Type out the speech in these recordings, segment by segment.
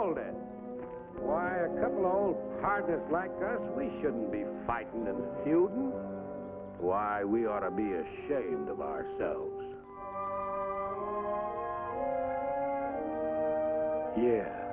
hold it. Why, a couple of old partners like us, we shouldn't be fighting and feuding. Why, we ought to be ashamed of ourselves. Yeah.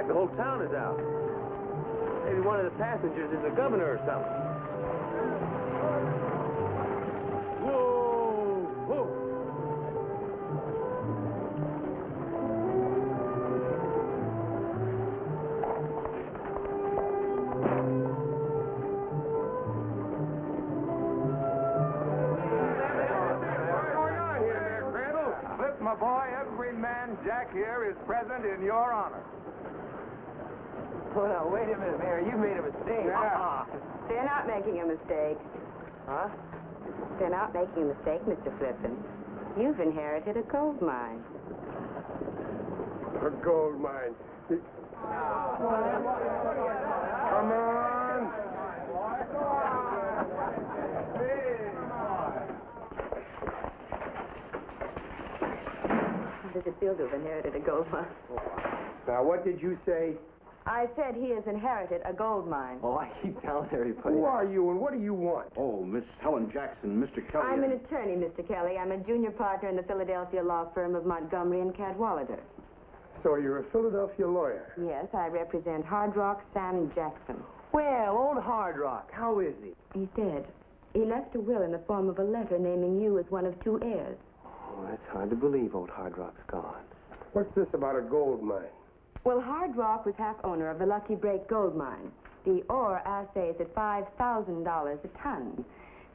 The whole town is out. Maybe one of the passengers is a governor or something. Whoa! Whoa! What's going on here, there, Crandall? Flip, my boy, every man Jack here is present in your honor. Oh, now, wait a minute, Mayor. You made a mistake. Yeah. They're not making a mistake. Huh? They're not making a mistake, Mr. Flippin. You've inherited a gold mine. A gold mine. Come on. How does it feel to have inherited a gold mine? Now, what did you say? I said he has inherited a gold mine. Oh, I keep telling everybody. Who are you and what do you want? Oh, Miss Helen Jackson, Mr. Kelly. I'm an attorney, Mr. Kelly. I'm a junior partner in the Philadelphia law firm of Montgomery and Cadwallader. So you're a Philadelphia lawyer? Yes, I represent Hard Rock Sam Jackson. Well, old Hard Rock, how is he? He's dead. He left a will in the form of a letter naming you as one of 2 heirs. Oh, that's hard to believe old Hard Rock's gone. What's this about a gold mine? Well, Hard Rock was half owner of the Lucky Break gold mine. The ore assays at $5,000 a ton.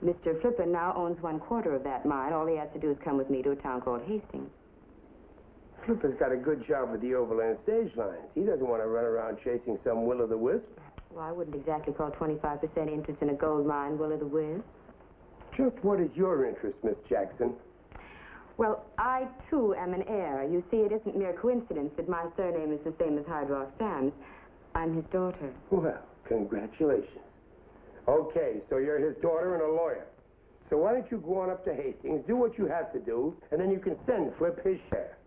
Mr. Flippin now owns 1/4 of that mine. All he has to do is come with me to a town called Hastings. Flipper's got a good job with the Overland Stage lines. He doesn't want to run around chasing some will-o'-the-wisp. Well, I wouldn't exactly call 25% interest in a gold mine will-o'-the-whiz. Just what is your interest, Miss Jackson? Well, I, too, am an heir. You see, it isn't mere coincidence that my surname is the same as Hard Rock Sam's. I'm his daughter. Well, congratulations. Okay, so you're his daughter and a lawyer. So why don't you go on up to Hastings, do what you have to do, and then you can send Flip his share.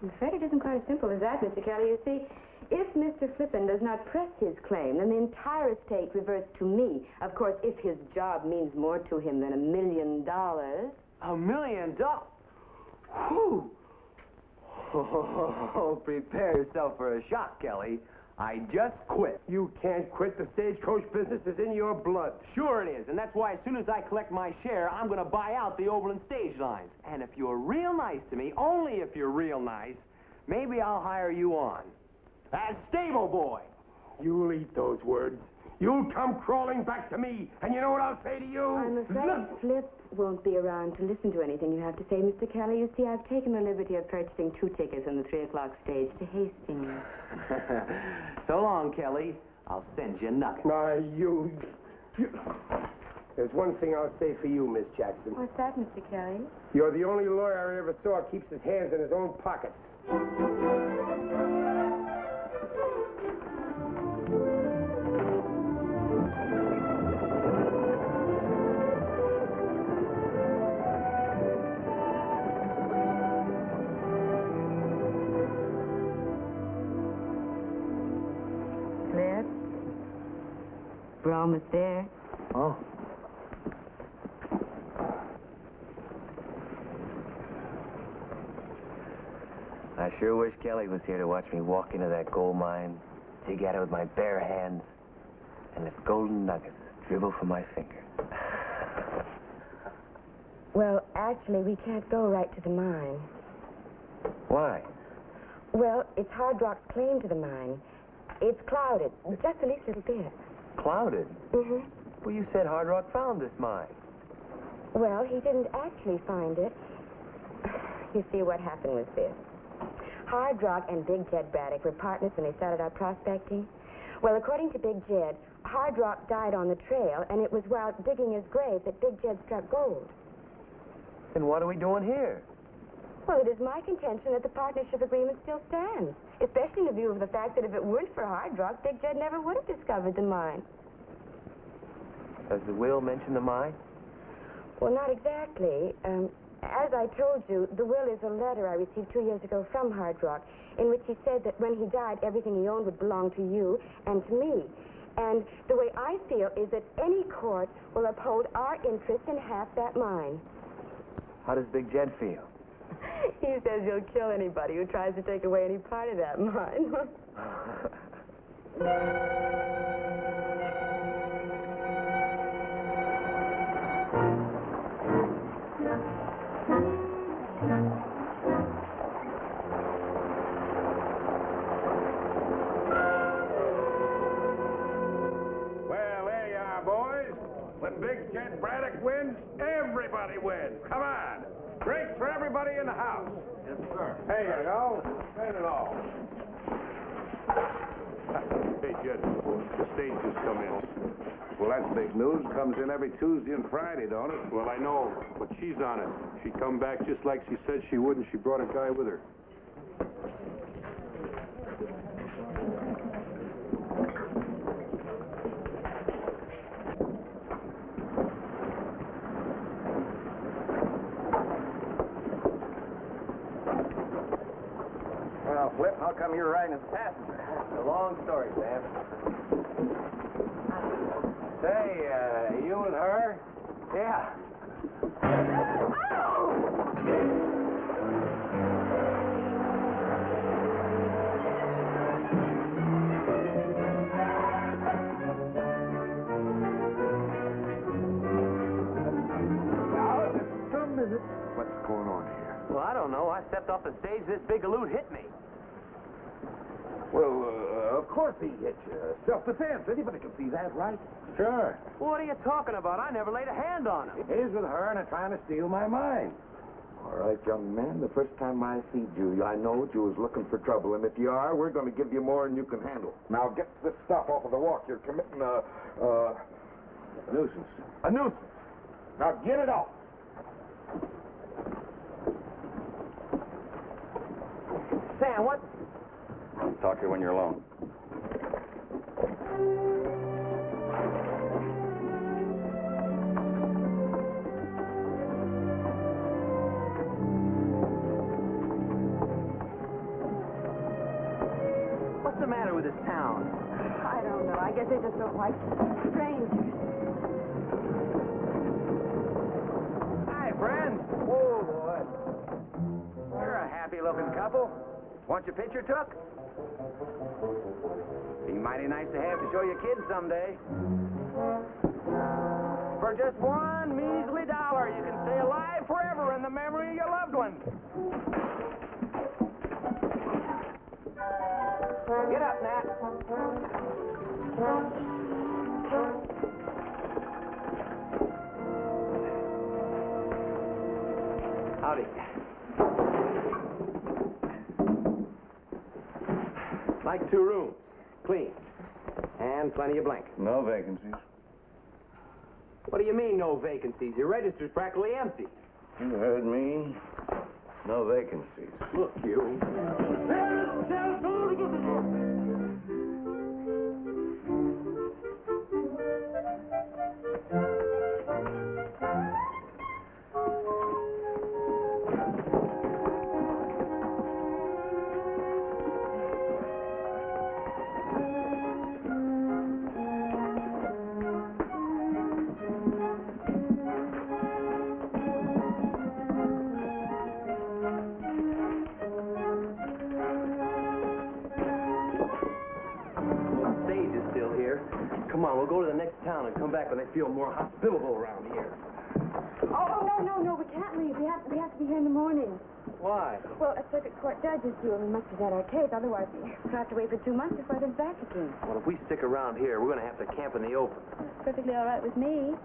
I'm afraid it isn't quite as simple as that, Mr. Kelly. You see, if Mr. Flippin does not press his claim, then the entire estate reverts to me. Of course, if his job means more to him than $1 million... $1 million? Whew! Oh, prepare yourself for a shock, Kelly. I just quit. You can't quit. The stagecoach business is in your blood. Sure it is, and that's why as soon as I collect my share, I'm going to buy out the Overland Stage lines. And if you're real nice to me, only if you're real nice, maybe I'll hire you on. As stable boy. You'll eat those words. You'll come crawling back to me, and you know what I'll say to you? I'm afraid Flip won't be around to listen to anything you have to say, Mr. Kelly. You see, I've taken the liberty of purchasing 2 tickets on the 3 o'clock stage to Hastings. So long, Kelly. I'll send you nuggets. Now, you... There's one thing I'll say for you, Miss Jackson. What's that, Mr. Kelly? You're the only lawyer I ever saw keeps his hands in his own pockets. Cliff? We're almost there. Oh. I sure wish Kelly was here to watch me walk into that gold mine, dig at it with my bare hands, and let golden nuggets dribble from my fingers. Well, actually, we can't go right to the mine. Why? Well, it's Hard Rock's claim to the mine. It's clouded, just the least little bit. Clouded? Mm-hmm. Well, you said Hard Rock found this mine. Well, he didn't actually find it. You see, what happened was this. Hard Rock and Big Jed Braddock were partners when they started out prospecting. Well, according to Big Jed, Hard Rock died on the trail, and it was while digging his grave that Big Jed struck gold. Then what are we doing here? Well, it is my contention that the partnership agreement still stands, especially in view of the fact that if it weren't for Hard Rock, Big Jed never would have discovered the mine. Does the will mention the mine? Well, not exactly. As I told you, the will is a letter I received 2 years ago from Hard Rock, in which he said that when he died, everything he owned would belong to you and to me. And the way I feel is that any court will uphold our interest in half that mine. How does Big Jed feel? He says he'll kill anybody who tries to take away any part of that mine. Well, there you are, boys. When Big Jed Braddock wins, everybody wins. Come on. Drinks for everybody in the house. Yes, sir. Here you go. Spend it all. Hey, Jed, the stage just come in. Well, that's big news. Comes in every Tuesday and Friday, don't it? Well, I know, but she's on it. She come back just like she said she would, and she brought a guy with her. Well, Flip, how come you're riding as a passenger? It's a long story, Sam. Say, you with her? Yeah. Now, just a minute. What's going on here? Well, I don't know. I stepped off the stage, this big galoot hit me. Well, of course he hit you. Self-defense. Anybody can see that, right? Sure. What are you talking about? I never laid a hand on him. He's with her and trying to steal my mine. All right, young man. The first time I see you, I know you was looking for trouble. And if you are, we're going to give you more than you can handle. Now, get this stuff off of the walk. You're committing a nuisance. A nuisance. Now, get it off. Sam, what? I'll talk to you when you're alone. What's the matter with this town? I don't know. I guess they just don't like strangers. Hi, friends. Whoa, boy. You're a happy-looking couple. Want your picture took? Be mighty nice to have to show your kids someday. For just $1 measly, you can stay alive forever in the memory of your loved ones. Get up, Nat. Howdy. Like 2 rooms. Clean. And plenty of blankets. No vacancies. What do you mean, no vacancies? Your register's practically empty. You heard me. No vacancies. Look, you. Come on, we'll go to the next town and come back when they feel more hospitable around here. Oh, no, we can't leave. We have to be here in the morning. Why? Well, a circuit court judge is due, and we must present our case. Otherwise, we'll have to wait for 2 months before they're back again. Well, if we stick around here, we're going to have to camp in the open. It's perfectly all right with me.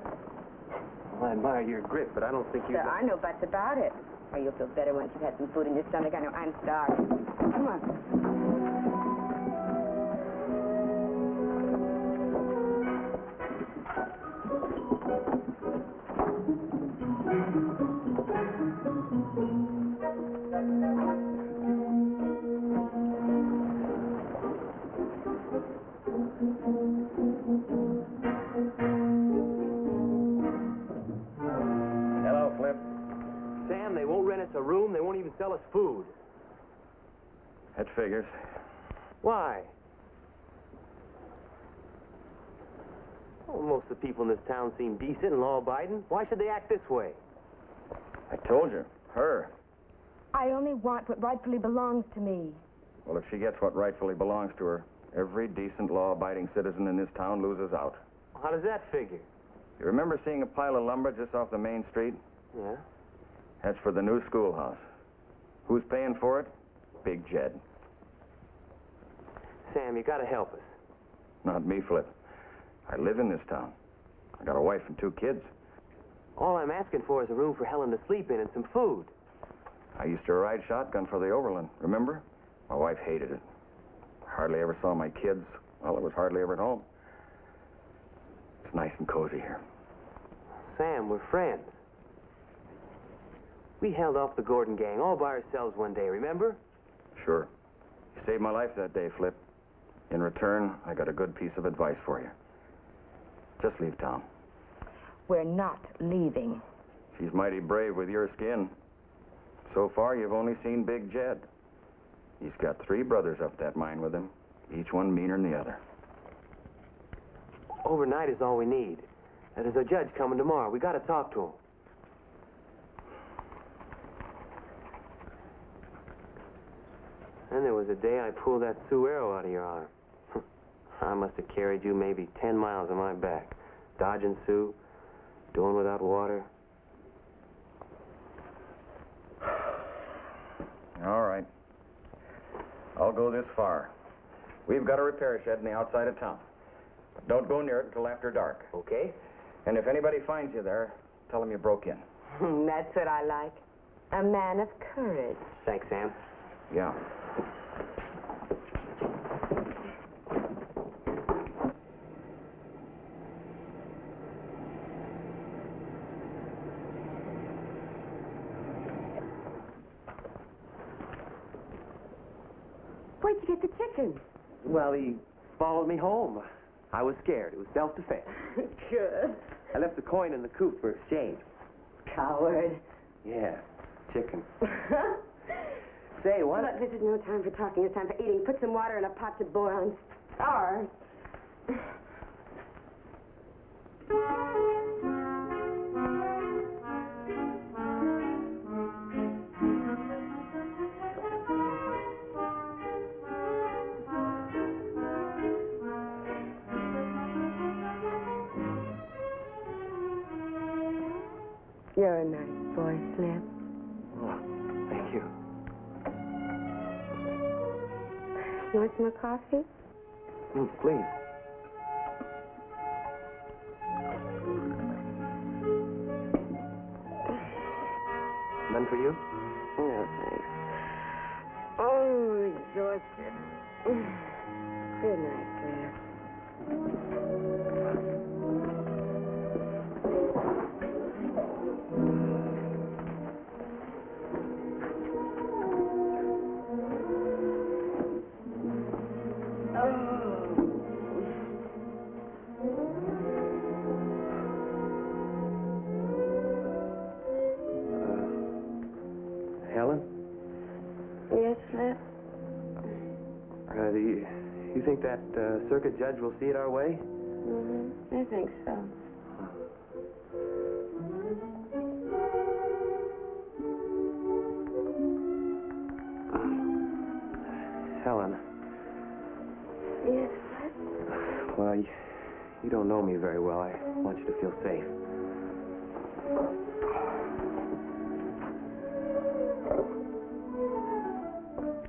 Well, I admire your grit, but I don't think you... There are no buts about it. Or you'll feel better once you've had some food in your stomach. I know I'm starving. Come on. Hello, Flip. Sam, they won't rent us a room. They won't even sell us food. That figures. Why? Well, most of the people in this town seem decent and law-abiding. Why should they act this way? I told you. Her. I only want what rightfully belongs to me. Well, if she gets what rightfully belongs to her, every decent, law-abiding citizen in this town loses out. How does that figure? You remember seeing a pile of lumber just off the main street? Yeah? That's for the new schoolhouse. Who's paying for it? Big Jed. Sam, you gotta help us. Not me, Flip. I live in this town. I got a wife and 2 kids. All I'm asking for is a room for Helen to sleep in and some food. I used to ride shotgun for the Overland, remember? My wife hated it. Hardly ever saw my kids. Well, I was hardly ever at home. It's nice and cozy here. Sam, we're friends. We held off the Gordon gang all by ourselves one day, remember? Sure. You saved my life that day, Flip. In return, I got a good piece of advice for you. Just leave town. We're not leaving. She's mighty brave with your skin. So far, you've only seen Big Jed. He's got 3 brothers up that mine with him, each one meaner than the other. Overnight is all we need. And there's a judge coming tomorrow. We gotta talk to him. Then there was a day I pulled that Sioux arrow out of your arm. I must have carried you maybe 10 miles on my back. Dodging Sioux, doing without water. All right. I'll go this far. We've got a repair shed in the outside of town. But don't go near it until after dark. Okay? And if anybody finds you there, tell them you broke in. That's what I like. A man of courage. Thanks, Sam. Yeah. Where'd you get the chicken? Well, he followed me home. I was scared. It was self-defense. Good. I left the coin in the coop for exchange. Coward. Yeah, chicken. Say, what? Look, this is no time for talking. It's time for eating. Put some water in a pot to boil and starve. You're a nice boy, Flip. Oh, thank you. You want some more coffee? Please. None for you? No, thanks. Oh, exhausted. Good night, Flip. Helen? Yes, Flip? Do you think that circuit judge will see it our way? Mm-hmm. I think so. Helen. Yes, Flip? Well, you don't know me very well. I want you to feel safe.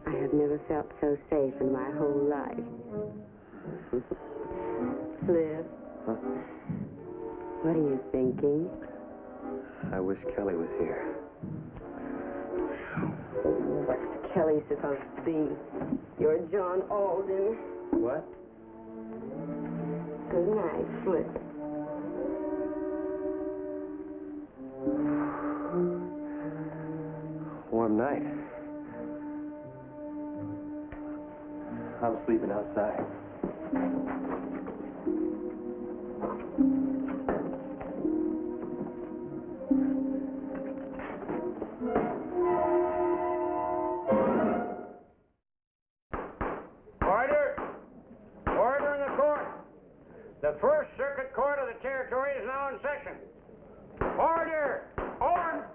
I have never felt so safe in my whole life. Flip? Huh? What are you thinking? I wish Kelly was here. What's Kelly supposed to be? You're John Alden. What? Good night, Flip. Warm night. I'm sleeping outside. Order! Order in the court. The First Circuit Court of the Territory is now in session. Order! Order!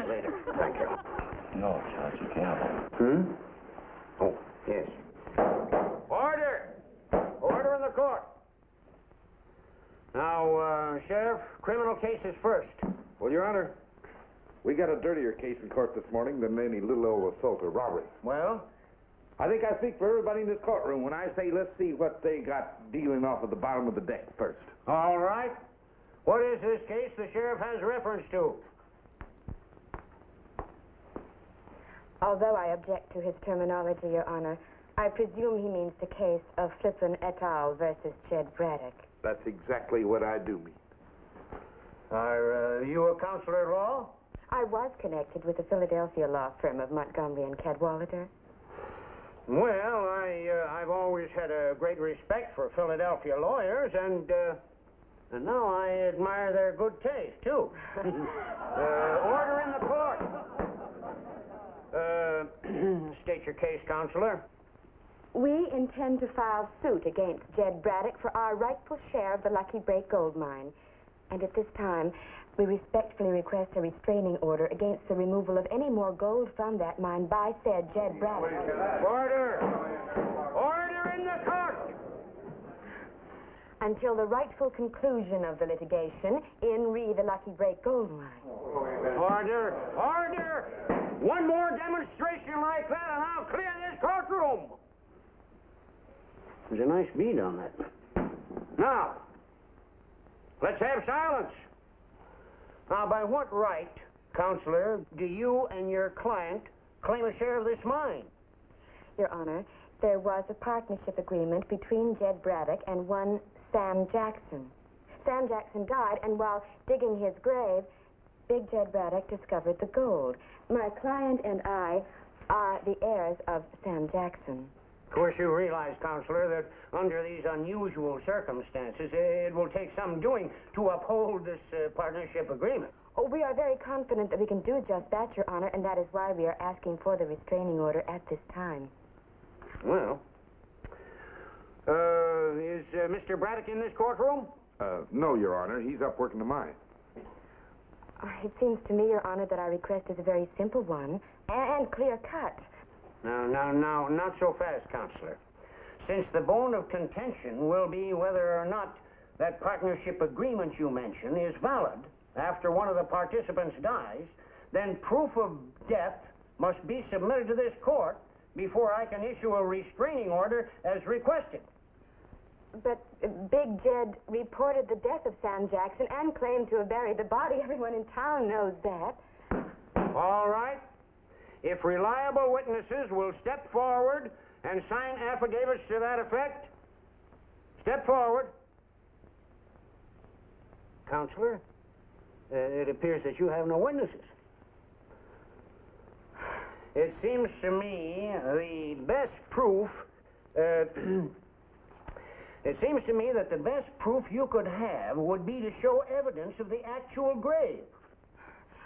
Later. Thank you. No, Judge, you can't. Hmm? Oh, yes. Order! Order in the court. Now, Sheriff, criminal cases first. Well, Your Honor, we got a dirtier case in court this morning than any little old assault or robbery. Well? I think I speak for everybody in this courtroom when I say let's see what they got dealing off at the bottom of the deck first. All right. What is this case the sheriff has reference to? Although I object to his terminology, Your Honor, I presume he means the case of Flippin et al. Versus Jed Braddock. That's exactly what I do mean. Are you a counselor at law? I was connected with the Philadelphia law firm of Montgomery and Cadwallader. Well, I've always had a great respect for Philadelphia lawyers, and now I admire their good taste, too. Order in the court. State your case, counselor. We intend to file suit against Jed Braddock for our rightful share of the Lucky Break gold mine. And at this time, we respectfully request a restraining order against the removal of any more gold from that mine by said Jed Braddock. Order! Order in the court! Until the rightful conclusion of the litigation in re the Lucky Break gold mine. Order! Order! One more demonstration like that and I'll clear this courtroom! There's a nice beat on that. Now, let's have silence. Now, by what right, counselor, do you and your client claim a share of this mine? Your Honor, there was a partnership agreement between Jed Braddock and one Sam Jackson. Sam Jackson died, and while digging his grave, Big Jed Braddock discovered the gold. My client and I are the heirs of Sam Jackson. Of course, you realize, counselor, that under these unusual circumstances, it will take some doing to uphold this partnership agreement. Oh, we are very confident that we can do just that, Your Honor, and that is why we are asking for the restraining order at this time. Well, is Mr. Braddock in this courtroom? No, Your Honor. He's up working the mine. It seems to me, Your Honor, that our request is a very simple one and clear-cut. Now, not so fast, counselor. Since the bone of contention will be whether or not that partnership agreement you mention is valid after one of the participants dies, then proof of death must be submitted to this court before I can issue a restraining order as requested. But Big Jed reported the death of Sam Jackson and claimed to have buried the body. Everyone in town knows that. All right. if reliable witnesses will step forward and sign affidavits to that effect, step forward. Counselor, it appears that you have no witnesses. It seems to me the best proof, it seems to me that the best proof you could have would be to show evidence of the actual grave.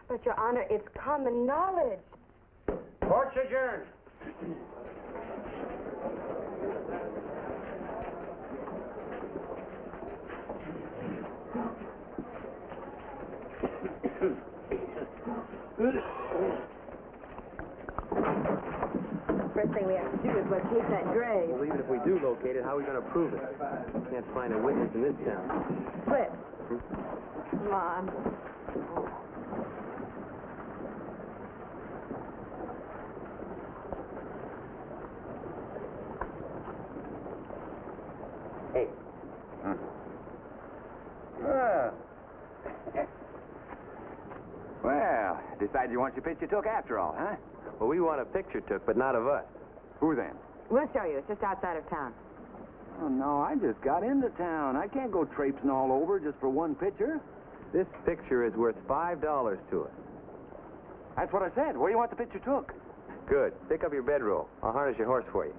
But, Your Honor, it's common knowledge. Court's adjourned. First thing we have to do is locate that grave. Well, even if we do locate it, how are we going to prove it? Can't find a witness in this town. Flip. Come on. Hey. Well, decided you want your picture took after all, huh? Well, we want a picture took, but not of us. Who then? We'll show you. It's just outside of town. Oh, no, I just got into town. I can't go traipsing all over just for one picture. This picture is worth $5 to us. That's what I said. Where do you want the picture took? Good. Pick up your bedroll. I'll harness your horse for you.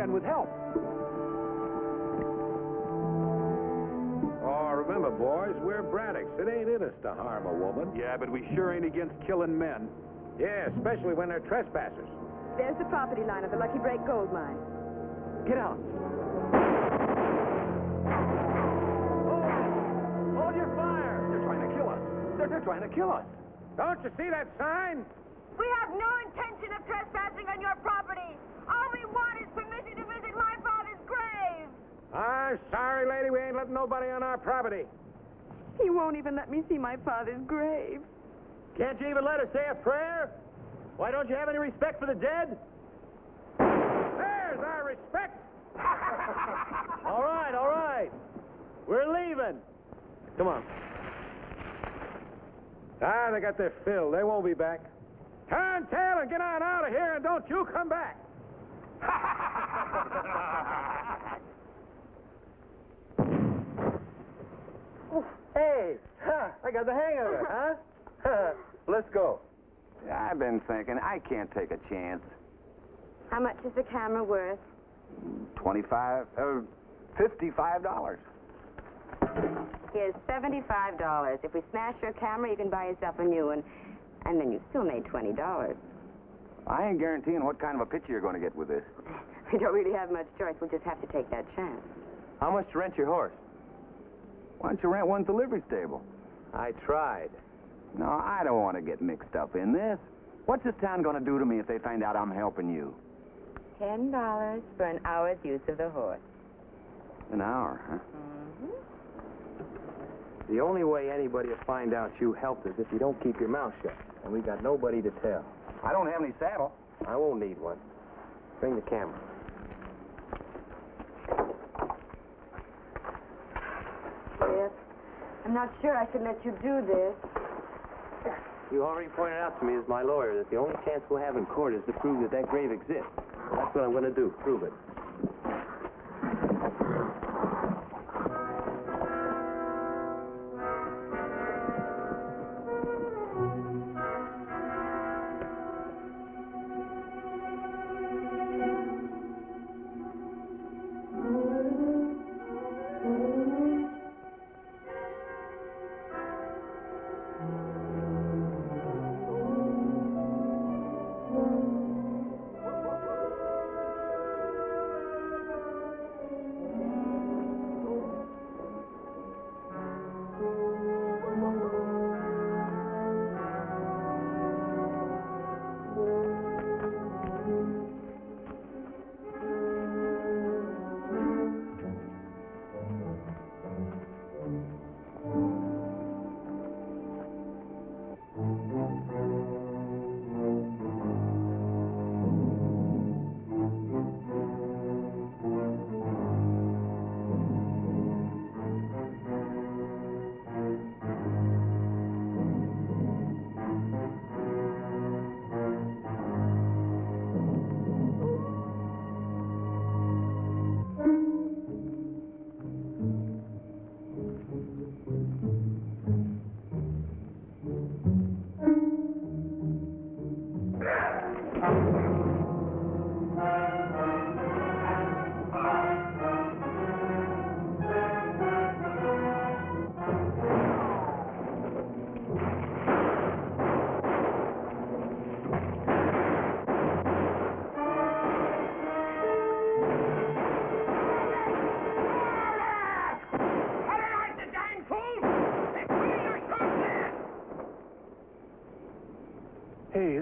With help. Oh, remember, boys, we're Braddocks. It ain't in us to harm a woman. Yeah, but we sure ain't against killing men. Yeah, especially when they're trespassers. There's the property line of the Lucky Break gold mine. Get out. Hold your fire. They're trying to kill us. They're trying to kill us. Don't you see that sign? We have no intention of trespassing on your property. All we want is permission to visit my father's grave. I'm sorry, lady. We ain't letting nobody on our property. He won't even let me see my father's grave. Can't you even let her say a prayer? Why don't you have any respect for the dead? There's our respect. All right. We're leaving. Come on. Ah, they got their fill. They won't be back. Turn tail and get on out of here, and don't you come back. Hey, I got the hang of it, huh? Let's go. I've been thinking, I can't take a chance. How much is the camera worth? $55. Here's $75. If we smash your camera, you can buy yourself a new one. And then you still made $20. I ain't guaranteeing what kind of a picture you're going to get with this. We don't really have much choice. We'll just have to take that chance. How much to rent your horse? Why don't you rent one at the livery stable? I tried. No, I don't want to get mixed up in this. What's this town going to do to me if they find out I'm helping you? $10 for an hour's use of the horse. An hour, huh? The only way anybody will find out you helped is if you don't keep your mouth shut. And we got nobody to tell. I don't have any saddle. I won't need one. Bring the camera. Yes. I'm not sure I should let you do this. You already pointed out to me as my lawyer that the only chance we'll have in court is to prove that that grave exists. Well, that's what I'm going to do, prove it.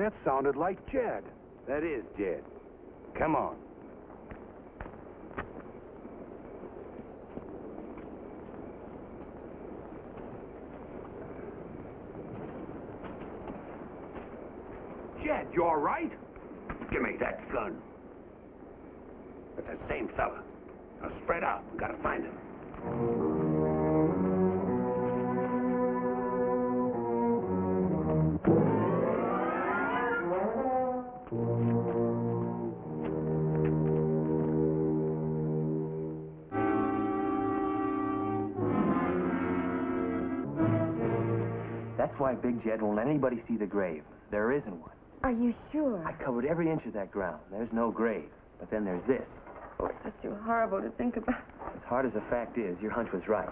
That sounded like Jed. That is Jed. Come on. Jed, you all right? Give me that gun. It's that same fella. Now spread out. We gotta find him. That's why Big Jed won't let anybody see the grave. There isn't one. Are you sure? I covered every inch of that ground. There's no grave. But then there's this. Oh, it's just too horrible to think about. As hard as the fact is, your hunch was right.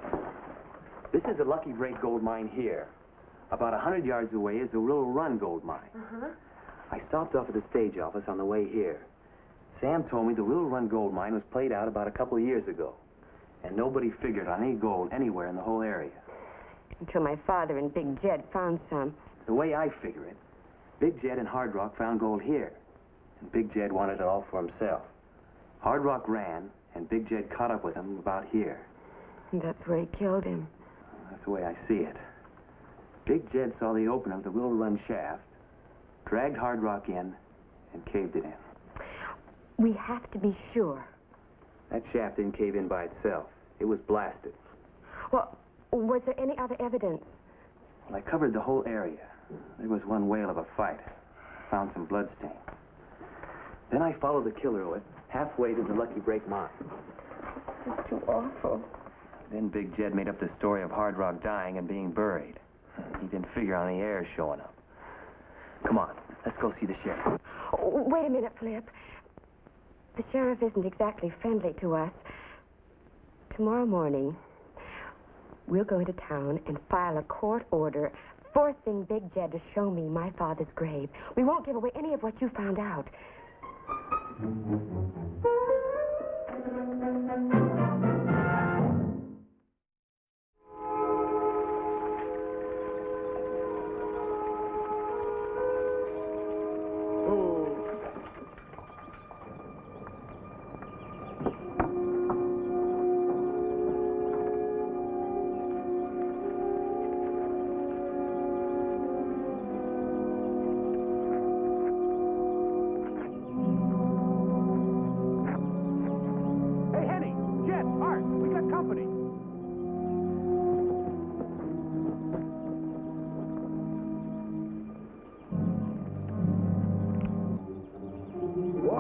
This is the Lucky Break gold mine here. About 100 yards away is the Willow Run gold mine. Uh-huh. I stopped off at the stage office on the way here. Sam told me the Willow Run gold mine was played out about a couple of years ago. And nobody figured on any gold anywhere in the whole area. Until my father and Big Jed found some. The way I figure it, Big Jed and Hard Rock found gold here. And Big Jed wanted it all for himself. Hard Rock ran, and Big Jed caught up with him about here. And that's where he killed him. That's the way I see it. Big Jed saw the opening of the Willow Run shaft, dragged Hard Rock in, and caved it in. We have to be sure. That shaft didn't cave in by itself. It was blasted. Well, was there any other evidence? Well, I covered the whole area. There was one whale of a fight. Found some bloodstains. Then I followed the killer halfway to the Lucky Break mine. It's too awful. Then Big Jed made up the story of Hard Rock dying and being buried. He didn't figure on the heirs showing up. Come on, let's go see the sheriff. Oh, wait a minute, Flip. The sheriff isn't exactly friendly to us. Tomorrow morning, we'll go into town and file a court order forcing Big Jed to show me my father's grave. We won't give away any of what you found out.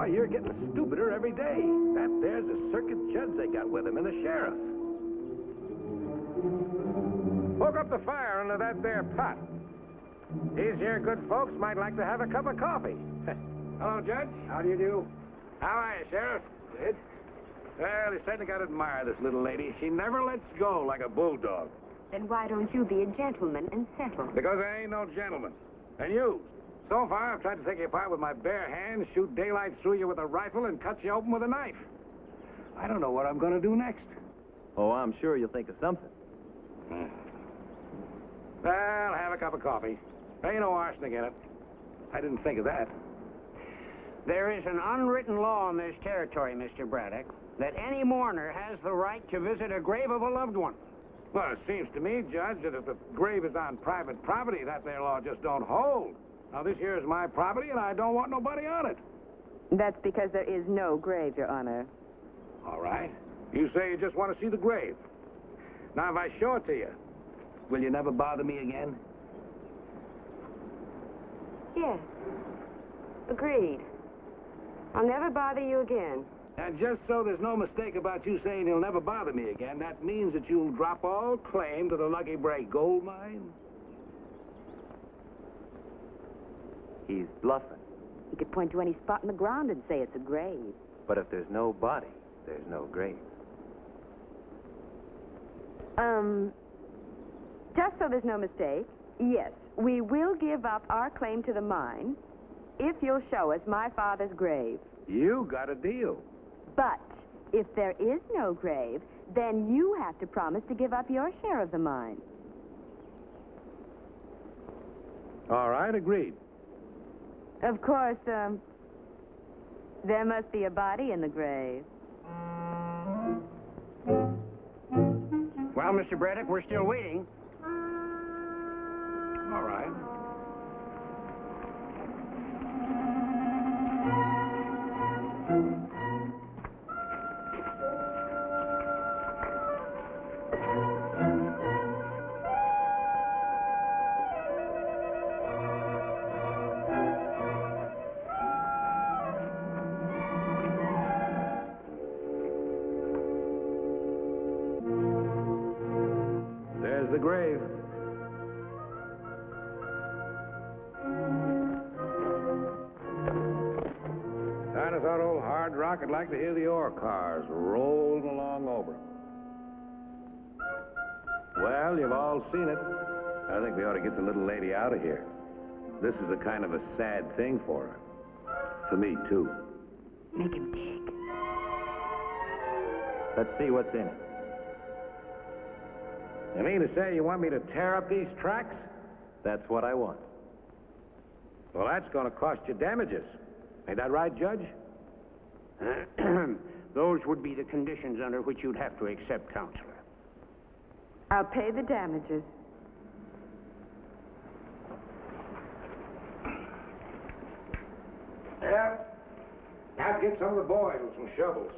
You're getting stupider every day. There's a circuit judge they got with him and the sheriff. Poke up the fire under that there pot. These here good folks might like to have a cup of coffee. Hello, Judge. How do you do? How are you, Sheriff? Good. Well, you certainly got to admire this little lady. She never lets go like a bulldog. Then why don't you be a gentleman and settle? Because I ain't no gentleman. And you? So far, I've tried to take you apart with my bare hands, shoot daylight through you with a rifle, and cut you open with a knife. I don't know what I'm going to do next. Oh, I'm sure you'll think of something. Well, have a cup of coffee. There ain't no arsenic in it. I didn't think of that. There is an unwritten law in this territory, Mr. Braddock, that any mourner has the right to visit a grave of a loved one. Well, it seems to me, Judge, that if the grave is on private property, that there law just don't hold. Now, this here is my property, and I don't want nobody on it. That's because there is no grave, Your Honor. All right. You say you just want to see the grave. Now, if I show it to you, will you never bother me again? Yes. Agreed. I'll never bother you again. And just so there's no mistake about you saying you'll never bother me again, that means that you'll drop all claim to the Lucky Break gold mine? He's bluffing. He could point to any spot in the ground and say it's a grave. But if there's no body, there's no grave. Just so there's no mistake, yes, we will give up our claim to the mine if you'll show us my father's grave. You got a deal. But if there is no grave, then you have to promise to give up your share of the mine. All right, agreed. Of course, there must be a body in the grave. Well, Mr. Braddock, we're still waiting. All right. There's the grave. Kinda thought old Hard Rock would like to hear the ore cars rolling along over him. Well, you've all seen it. I think we ought to get the little lady out of here. This is a kind of a sad thing for her. For me, too. Make him dig. Let's see what's in it. You mean to say you want me to tear up these tracks? That's what I want. Well, that's going to cost you damages. Ain't that right, Judge? Those would be the conditions under which you'd have to accept, Counselor. I'll pay the damages. Yeah. Now get some of the boys with some shovels.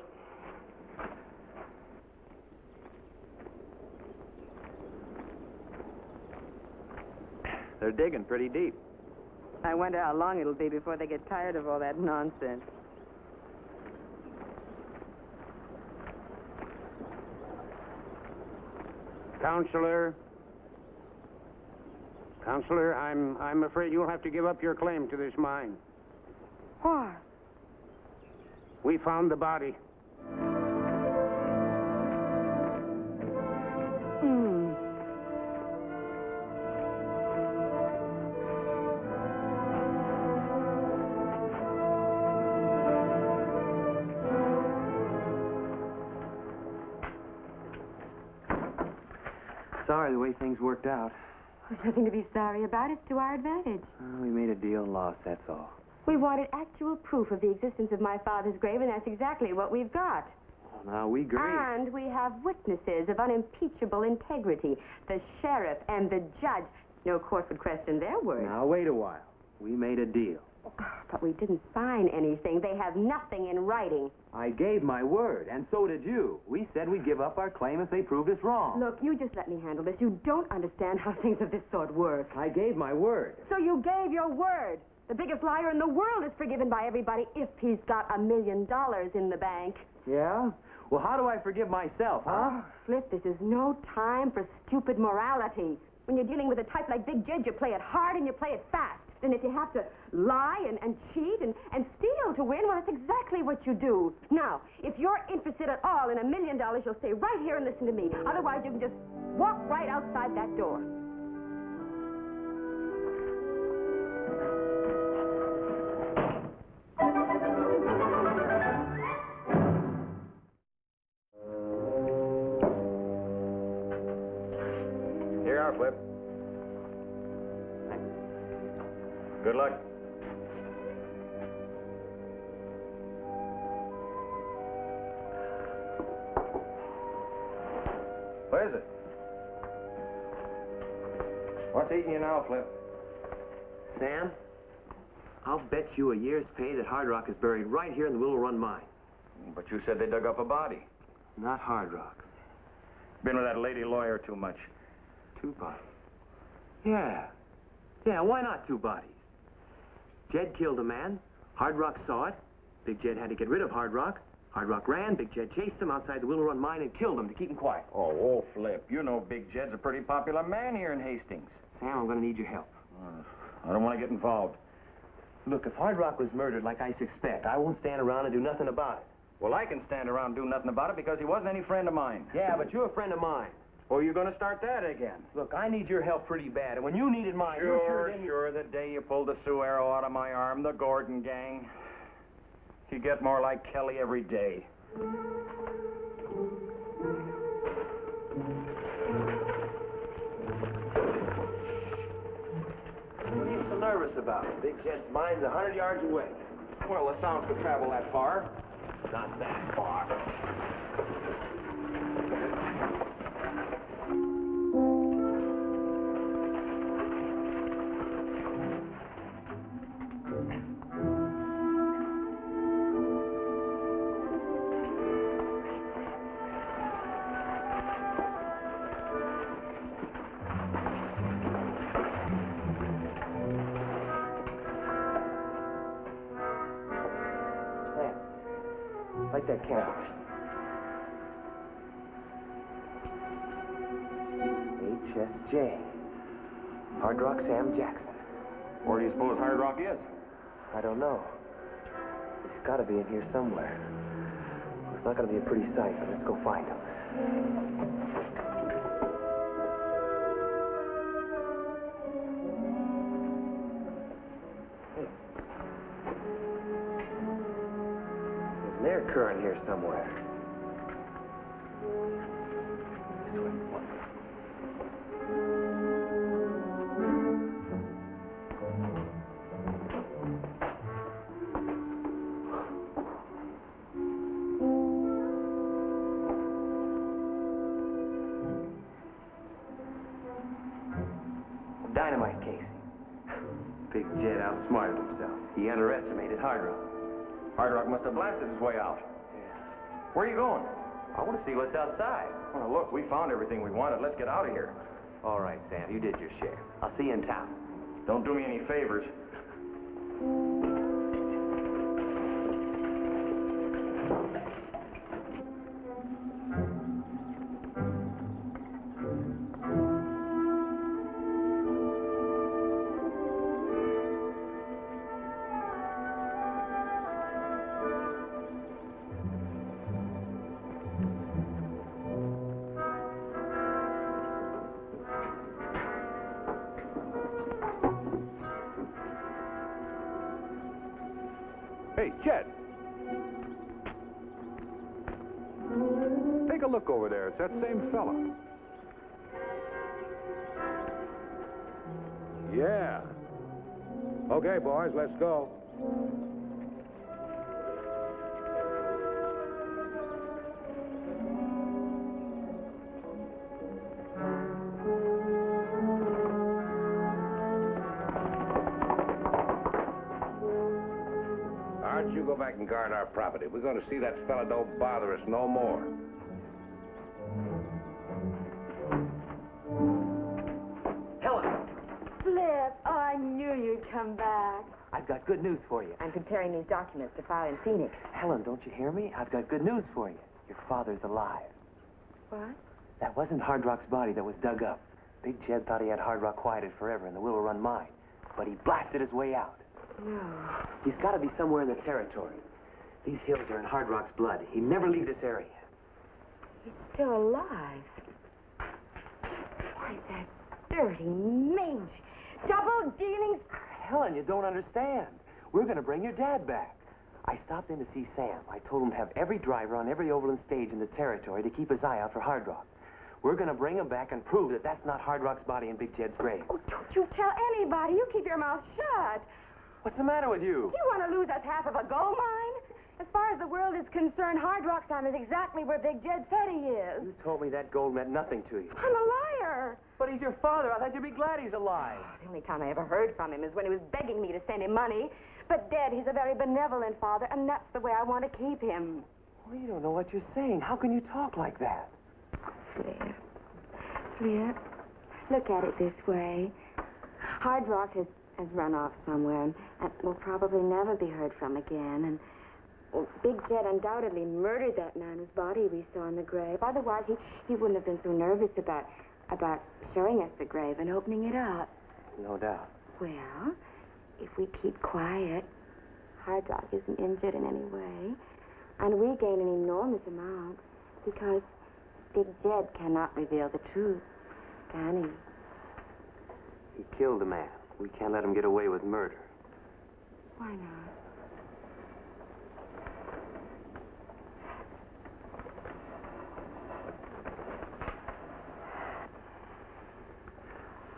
They're digging pretty deep. I wonder how long it'll be before they get tired of all that nonsense. Counselor, I'm afraid you'll have to give up your claim to this mine. Why? We found the body. Sorry the way things worked out. There's nothing to be sorry about. It's to our advantage. We made a deal and lost, that's all. We wanted actual proof of the existence of my father's grave, and that's exactly what we've got. Well, now, we agree. And we have witnesses of unimpeachable integrity. The sheriff and the judge. No court would question their word. Now, wait a while. We made a deal. But we didn't sign anything. They have nothing in writing. I gave my word, and so did you. We said we'd give up our claim if they proved us wrong. Look, you just let me handle this. You don't understand how things of this sort work. I gave my word. So you gave your word. The biggest liar in the world is forgiven by everybody if he's got $1 million in the bank. Yeah? Well, how do I forgive myself, huh? Oh, Flip, this is no time for stupid morality. When you're dealing with a type like Big Jed, you play it hard and you play it fast. And if you have to lie and cheat and steal to win, well, it's exactly what you do. Now, if you're interested at all in $1 million, you'll stay right here and listen to me. Otherwise, you can just walk right outside that door. Here you are, Flip. Good luck. What is it? What's eating you now, Flip? Sam, I'll bet you a year's pay that Hard Rock is buried right here in the Willow Run mine. But you said they dug up a body. Not Hard Rock's. Been with that lady lawyer too much. 2 bodies. Yeah. Yeah, why not 2 bodies? Jed killed a man. Hard Rock saw it. Big Jed had to get rid of Hard Rock. Hard Rock ran. Big Jed chased him outside the Willow Run mine and killed him to keep him quiet. Oh, Flip, you know Big Jed's a pretty popular man here in Hastings. Sam, I'm going to need your help. I don't want to get involved. Look, if Hard Rock was murdered like I suspect, I won't stand around and do nothing about it. Well, I can stand around and do nothing about it because he wasn't any friend of mine. Yeah, but you're a friend of mine. Or you're going to start that again. Look, I need your help pretty bad, and when you needed mine, you sure didn't... Sure, the day you pulled the Sioux arrow out of my arm, the Gordon gang. You get more like Kelly every day. What are you so nervous nervous about? Big Jed's mine's 100 yards away. Well, the sound could travel that far. Not that far. Light that candle. HSJ. Hard Rock Sam Jackson. Where do you suppose Hard Rock is? I don't know. He's got to be in here somewhere. It's not going to be a pretty sight, but let's go find him. There's an air current here somewhere. This way. Dynamite casing. Big Jed outsmarted himself. He underestimated Hard Rock. Hard Rock must have blasted his way out. Yeah. Where are you going? I want to see what's outside. Well, look, we found everything we wanted. Let's get out of here. All right, Sam, you did your share. I'll see you in town. Don't do me any favors. Hey, Jed. Take a look over there. It's that same fella. Yeah. Okay, boys, let's go. Art, you go back and guard our property. We're going to see that fella don't bother us no more. Helen, Flip, oh, I knew you'd come back. I've got good news for you. I'm preparing these documents to file in Phoenix. Helen, don't you hear me? I've got good news for you. Your father's alive. What? That wasn't Hard Rock's body that was dug up. Big Jed thought he had Hard Rock quieted forever and the will run mine. But he blasted his way out. No. He's got to be somewhere in the territory. These hills are in Hard Rock's blood. He'd never leave this area. He's still alive. Why, that dirty mange. Double dealing. Helen, you don't understand. We're going to bring your dad back. I stopped in to see Sam. I told him to have every driver on every Overland stage in the territory to keep his eye out for Hard Rock. We're going to bring him back and prove that that's not Hard Rock's body in Big Jed's grave. Oh, don't you tell anybody. You keep your mouth shut. What's the matter with you? You want to lose us half of a gold mine? As far as the world is concerned, Hard Rock's town is exactly where Big Jed said he is. You told me that gold meant nothing to you. I'm a liar. But he's your father. I thought you'd be glad he's alive. The only time I ever heard from him is when he was begging me to send him money. But dead, he's a very benevolent father, and that's the way I want to keep him. Well, you don't know what you're saying. How can you talk like that? Flip. Flip, look at it this way. Hard Rock has run off somewhere and will probably never be heard from again. And well, Big Jed undoubtedly murdered that man whose body we saw in the grave. Otherwise, he wouldn't have been so nervous about showing us the grave and opening it up. No doubt. Well, if we keep quiet, Hard Rock isn't injured in any way, and we gain an enormous amount because Big Jed cannot reveal the truth, can he? He killed a man. We can't let him get away with murder. Why not?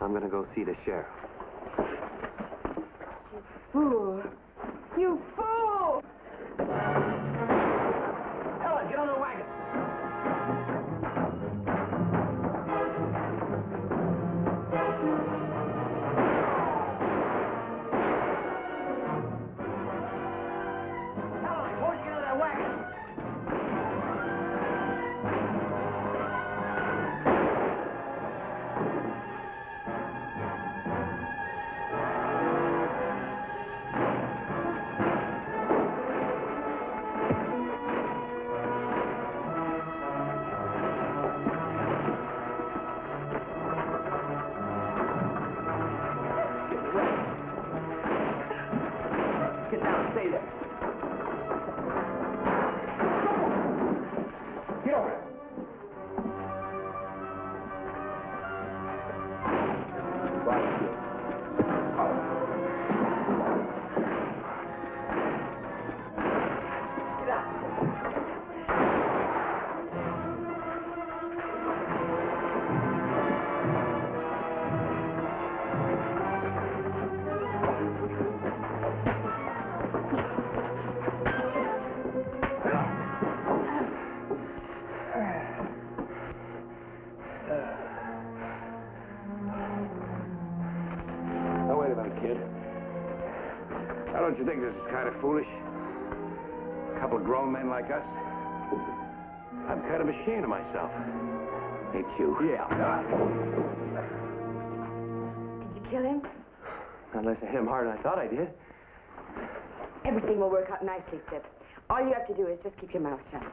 I'm going to go see the sheriff. fool. You fool! Helen, get on the wagon. Helen, I told you to get on that wagon. Get down, stay there. Get over there. Now, wait a minute, kid. Now, don't you think this is kind of foolish? A couple of grown men like us? I'm kind of ashamed of myself. Ain't you? Yeah. Did you kill him? Unless I hit him harder than I thought I did. Everything will work out nicely, Flip. All you have to do is just keep your mouth shut.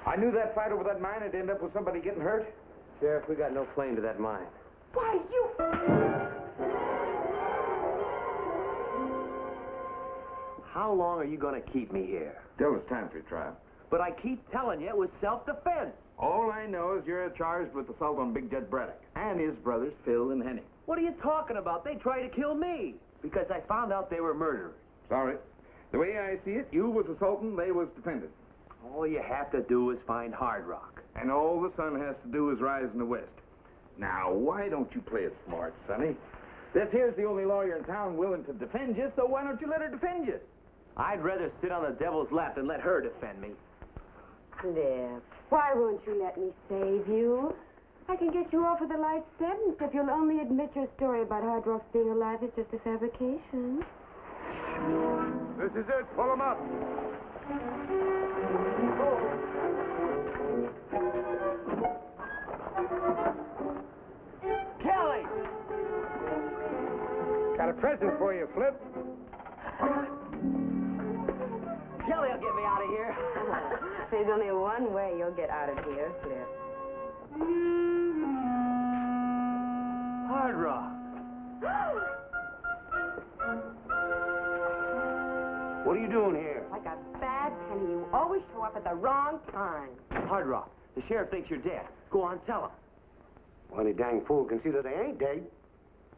I knew that fight over that mine would end up with somebody getting hurt. Sheriff, we got no claim to that mine. Why, you... How long are you going to keep me here? Till it's time for your trial. But I keep telling you it was self-defense. All I know is you're charged with assault on Big Jed Braddock and his brothers, Phil and Henny. What are you talking about? They tried to kill me because I found out they were murderers. Sorry. The way I see it, you was assaulting, they was defending. All you have to do is find Hard Rock. And all the sun has to do is rise in the west. Now, why don't you play it smart, Sonny? This here's the only lawyer in town willing to defend you, so why don't you let her defend you? I'd rather sit on the devil's lap than let her defend me. Flip, why won't you let me save you? I can get you off with a life sentence if you'll only admit your story about Hard Rock's being alive is just a fabrication. This is it. Pull him up. Kelly! Got a present for you, Flip. Kelly'll get me out of here. There's only one way you'll get out of here, Flip. Hard Rock. What are you doing here? Like a bad penny, you always show up at the wrong time. Hard Rock, the sheriff thinks you're dead. Go on, tell him. Well, any dang fool can see that they ain't dead.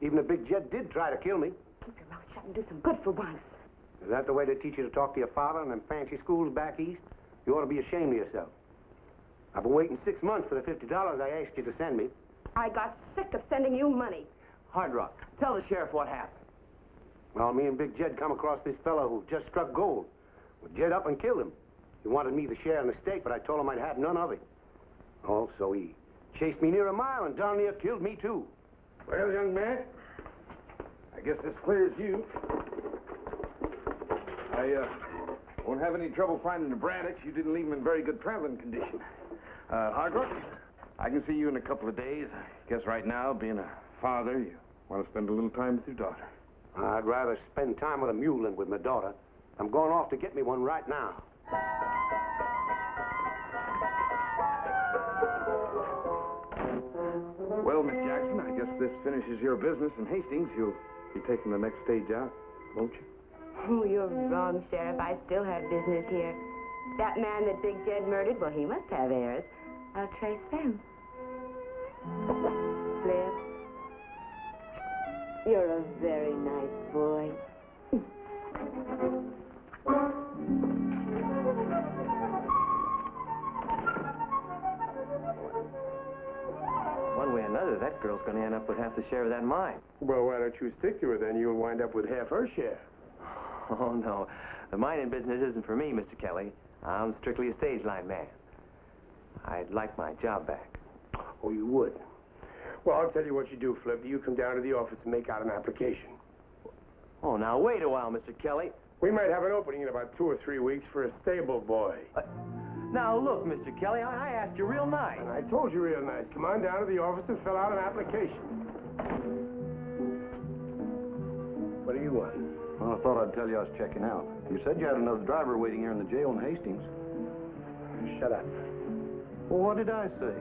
Even if Big Jed did try to kill me. Keep your mouth shut and do some good for once. Is that the way they teach you to talk to your father in them fancy schools back east? You ought to be ashamed of yourself. I've been waiting 6 months for the $50 I asked you to send me. I got sick of sending you money. Hard Rock, tell the sheriff what happened. Well, me and Big Jed come across this fellow who just struck gold. Well, Jed up and killed him. He wanted me to share in the stake, but I told him I'd have none of it. Oh, so he chased me near a mile and darn near killed me, too. Well, young man, I guess this clears you. I won't have any trouble finding the Braddocks. You didn't leave them in very good traveling condition. Hard Rock, I can see you in a couple of days. I guess right now, being a father, you want to spend a little time with your daughter. I'd rather spend time with a mule than with my daughter. I'm going off to get me one right now. Well, Miss Jackson, I guess this finishes your business in Hastings. You'll be taking the next stage out, won't you? Oh, you're wrong, Sheriff. I still have business here. That man that Big Jed murdered, well, he must have heirs. I'll trace them. Flip, you're a very nice boy. One way or another, that girl's going to end up with half the share of that mine. Well, why don't you stick to her then? You'll wind up with half her share. Oh, no. The mining business isn't for me, Mr. Kelly. I'm strictly a stage line man. I'd like my job back. Oh, you would? Well, I'll tell you what you do, Flip. You come down to the office and make out an application. Oh, now, wait a while, Mr. Kelly. We might have an opening in about 2 or 3 weeks for a stable boy. Now, look, Mr. Kelly, I asked you real nice. And I told you real nice. Come on down to the office and fill out an application. What do you want? Well, I thought I'd tell you I was checking out. You said you had another driver waiting here in the jail in Hastings. Shut up. Well, what did I say?